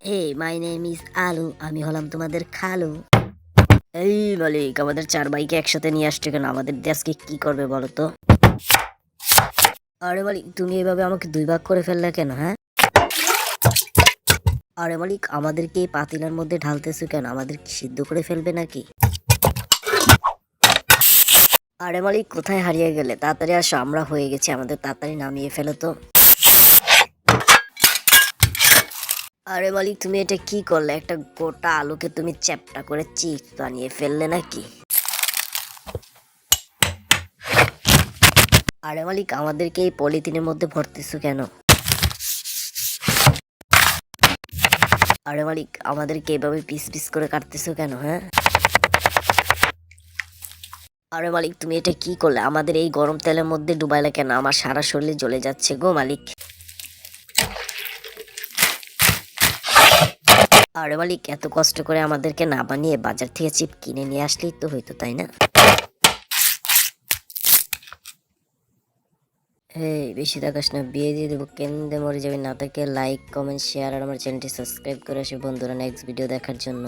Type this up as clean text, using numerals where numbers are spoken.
এই my name is আলু, আমি হলাম তোমাদের খালু। এই মালিক, আমাদের চার ভাইকে একসাথে নিয়ে আসছে কেন? আমাদের দিয়ে আজকে কি করবে বলো তো? আরে মালিক, তুমি এভাবে আমাকে দুই ভাগ করে ফেললে কেন? হ্যাঁ, আরে মালিক, আমাদেরকে এই পাতিলার মধ্যে ঢালতেছো কেন? আমাদের কি সিদ্ধ করে ফেলবে নাকি? আরে মালিক, কোথায় হারিয়ে গেলে? তাড়াতাড়ি আসো, আমরা হয়ে গেছি, আমাদের তাড়াতাড়ি নামিয়ে ফেলো তো। আরে মালিক, তুমি এটা কি করলে? একটা গোটা আলুকে তুমি চ্যাপ্টা করে চিপস বানিয়ে ফেললে নাকি? আরে মালিক, আমাদেরকে এই পলিথিনের মধ্যে ভরতেছো কেন? আরে মালিক, আমাদেরকে এভাবে পিস পিস করে কাটতেছো কেন? হ্যাঁ, আরে মালিক, তুমি এটা কি করলে? আমাদের এই গরম তেলের মধ্যে ডুবাইলে কেন? আমার সারা শরীরে জ্বলে যাচ্ছে গো মালিক। আরে মালিক, এত কষ্ট করে আমাদেরকে না বানিয়ে বাজার থেকে চিপ কিনে নিয়ে আসলেই তো হইতো, তাই না? এই বেশি থাকাস না, বিয়ে দিয়ে দেবো, কেন্দে মরে যাবি। না থাকে লাইক কমেন্ট শেয়ার আর আমার চ্যানেলটি সাবস্ক্রাইব করে আসে বন্ধুরা নেক্সট ভিডিও দেখার জন্য।